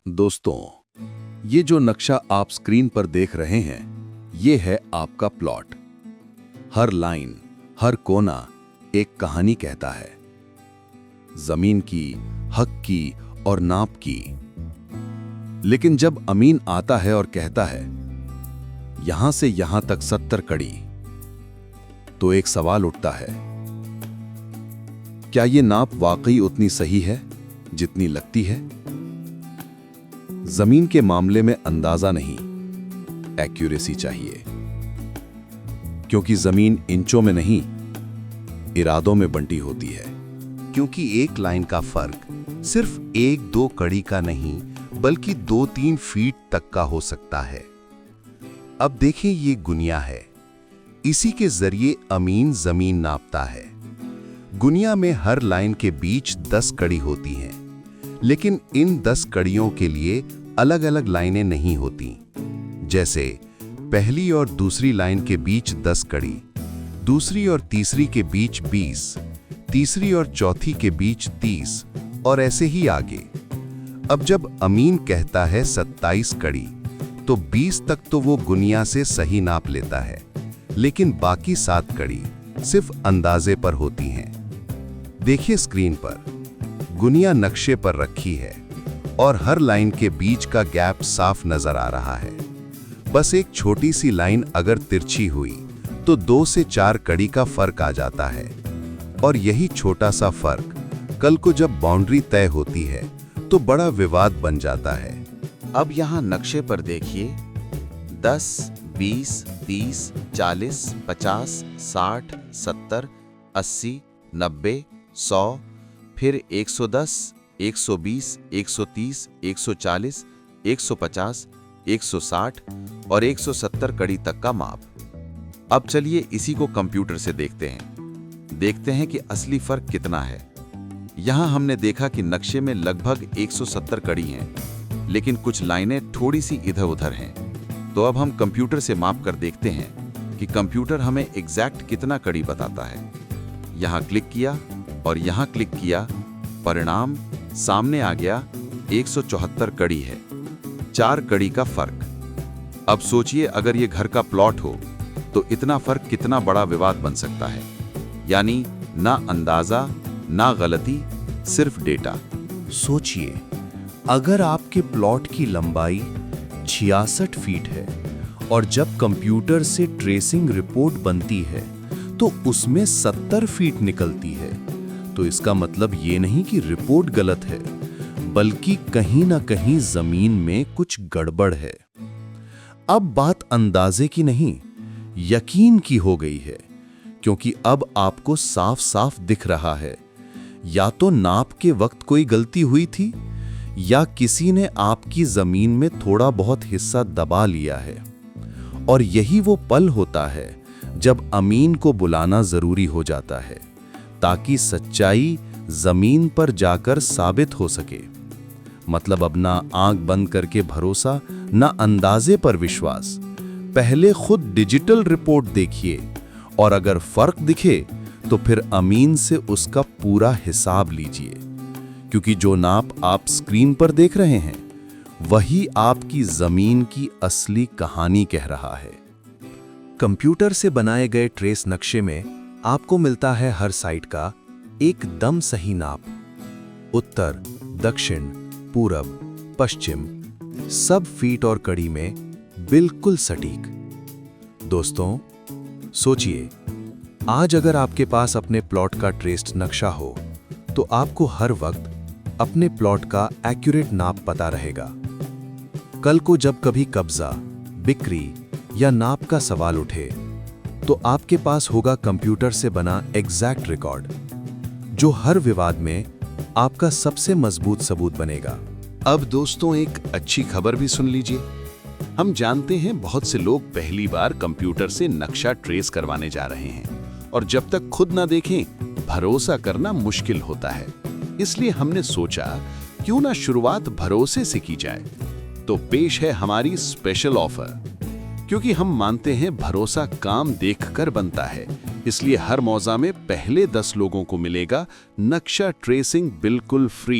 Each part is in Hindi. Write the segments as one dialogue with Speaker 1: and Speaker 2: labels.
Speaker 1: दोस्तों, ये जो नक्शा आप स्क्रीन पर देख रहे हैं, ये है आपका प्लॉट। हर लाइन, हर कोना एक कहानी कहता है। जमीन की, हक की और नाप की। लेकिन जब अमीन आता है और कहता है, यहां से यहां तक 70 कड़ी, तो एक सवाल उठता है। क्या ये नाप वाकई उतनी सही है जितनी लगती है? जमीन के मामले में अंदाजा नहीं, एक्यूरेसी चाहिए। क्योंकि जमीन इंचों में नहीं, इरादों में बंटी होती है।
Speaker 2: क्योंकि एक लाइन का फर्क सिर्फ 1-2 कड़ी का नहीं, बल्कि 2-3 फीट तक का हो सकता है। अब देखें, ये गुनिया है। इसी के जरिए अमीन जमीन नापता है। गुनिया में हर लाइन के बीच 10 कड़ी होती हैं, लेकिन इन 10 कड़ियों के लिए अलग अलग लाइनें नहीं होती। जैसे पहली और दूसरी लाइन के बीच 10 कड़ी, दूसरी और तीसरी के बीच 20, तीसरी और चौथी के बीच 30 और ऐसे ही आगे। अब जब अमीन कहता है 27 कड़ी, तो 20 तक तो वो गुनिया से सही नाप लेता है, लेकिन बाकी 7 कड़ी सिर्फ अंदाजे पर होती हैं। देखिए स्क्रीन पर, गुनिया नक्शे पर रखी है और हर लाइन के बीच का गैप साफ नजर आ रहा है। बस एक छोटी सी लाइन अगर तिरछी हुई तो 2 से 4 कड़ी का फर्क आ जाता है। और यही छोटा सा फर्क कल को जब बाउंड्री तय होती है तो बड़ा विवाद बन जाता है।
Speaker 3: अब यहाँ नक्शे पर देखिए, 10, 20, 30, 40, 50, 60, 70, 80, 90, 100, फिर 110, 120, 130, 140, 150, 160 और 170 कड़ी तक का माप। अब चलिए इसी को कंप्यूटर से देखते हैं कि असली फर्क कितना है। यहाँ हमने देखा कि नक्शे में लगभग 170 कड़ी हैं, लेकिन कुछ लाइनें थोड़ी सी इधर उधर हैं। तो अब हम कंप्यूटर से माप कर देखते हैं कि कंप्यूटर हमें एग्जैक्ट कितना कड़ी बताता है। यहाँ क्लिक किया और यहाँ क्लिक किया, परिणाम सामने आ गया। 174 कड़ी है, 4 कड़ी का फर्क। अब सोचिए, अगर ये घर का प्लॉट हो तो इतना फर्क कितना बड़ा विवाद बन सकता है। यानी ना अंदाजा, ना गलती, सिर्फ डेटा।
Speaker 2: सोचिए, अगर आपके प्लॉट की लंबाई 66 फीट है और जब कंप्यूटर से ट्रेसिंग रिपोर्ट बनती है तो उसमें 70 फीट निकलती है, तो इसका मतलब ये नहीं कि रिपोर्ट गलत है, बल्कि कहीं ना कहीं जमीन में कुछ गड़बड़ है। अब बात अंदाजे की नहीं, यकीन की हो गई है, क्योंकि अब आपको साफ साफ दिख रहा है, या तो नाप के वक्त कोई गलती हुई थी, या किसी ने आपकी जमीन में थोड़ा बहुत हिस्सा दबा लिया है। और यही वो पल होता है जब अमीन को बुलाना जरूरी हो जाता है, ताकि सच्चाई जमीन पर जाकर साबित हो सके। मतलब अब ना आंख बंद करके भरोसा, ना अंदाजे पर विश्वास। पहले खुद डिजिटल रिपोर्ट देखिए, और अगर फर्क दिखे तो फिर अमीन से उसका पूरा हिसाब लीजिए, क्योंकि जो नाप आप स्क्रीन पर देख रहे हैं वही आपकी जमीन की असली कहानी कह रहा है।
Speaker 4: कंप्यूटर से बनाए गए ट्रेस नक्शे में आपको मिलता है हर साइड का एकदम सही नाप। उत्तर, दक्षिण, पूरब, पश्चिम, सब फीट और कड़ी में बिल्कुल सटीक। दोस्तों, सोचिए, आज अगर आपके पास अपने प्लॉट का ट्रेस्ड नक्शा हो तो आपको हर वक्त अपने प्लॉट का एक्यूरेट नाप पता रहेगा। कल को जब कभी कब्जा, बिक्री या नाप का सवाल उठे तो आपके पास होगा कंप्यूटर से बना एग्जैक्ट रिकॉर्ड, जो हर विवाद में आपका सबसे मजबूत सबूत बनेगा।
Speaker 1: अब दोस्तों, एक अच्छी खबर भी सुन लीजिए। हम जानते हैं बहुत से लोग पहली बार कंप्यूटर से नक्शा ट्रेस करवाने जा रहे हैं, और जब तक खुद ना देखें भरोसा करना मुश्किल होता है। इसलिए हमने सोचा, क्यों ना शुरुआत भरोसे से की जाए। तो पेश है हमारी स्पेशल ऑफर। क्योंकि हम मानते हैं भरोसा काम देखकर बनता है, इसलिए हर मौजा में पहले 10 लोगों को मिलेगा नक्शा ट्रेसिंग बिल्कुल फ्री।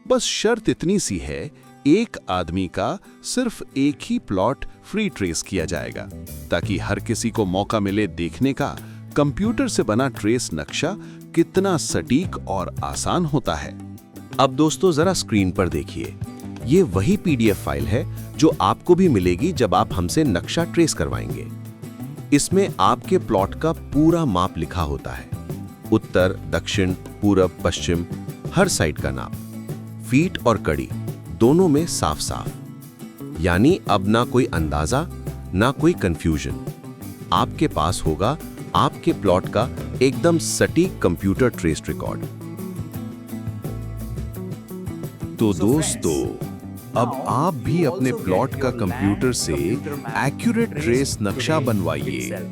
Speaker 1: बस शर्त इतनी सी है, एक आदमी का सिर्फ एक ही प्लॉट फ्री ट्रेस किया जाएगा, ताकि हर किसी को मौका मिले देखने का कंप्यूटर से बना ट्रेस नक्शा कितना सटीक और आसान होता है।
Speaker 4: अब दोस्तों जरा स्क्रीन पर देखिए, ये वही पीडीएफ फाइल है जो आपको भी मिलेगी जब आप हमसे नक्शा ट्रेस करवाएंगे। इसमें आपके प्लॉट का पूरा माप लिखा होता है, उत्तर, दक्षिण, पूरब, पश्चिम, हर साइड का नाप, फीट और कड़ी दोनों में साफ साफ। यानी अब ना कोई अंदाजा ना कोई कंफ्यूजन, आपके पास होगा आपके प्लॉट का एकदम सटीक कंप्यूटर ट्रेस्ड रिकॉर्ड।
Speaker 2: तो दोस्तों, अब आप भी अपने प्लॉट का कंप्यूटर से एक्यूरेट ट्रेस नक्शा बनवाइए।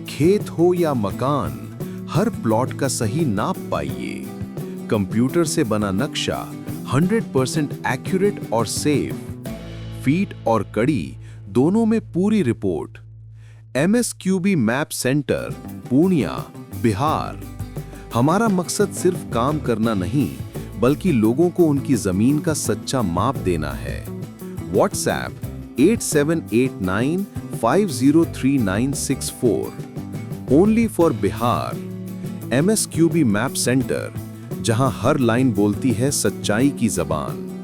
Speaker 2: खेत हो या मकान, हर प्लॉट का सही नाप पाइए। कंप्यूटर से बना नक्शा 100% एक्यूरेट और सेफ। फीट और कड़ी दोनों में पूरी report. MSQB map centre, Purnia, Bihar. हमारा मकसद सिर्फ काम करना नहीं, बल्कि लोगों को उनकी जमीन का सच्चा माप देना है। WhatsApp 8789503964 only for Bihar. MSQB map centre, जहां हर लाइन बोलती है सच्चाई की जबान।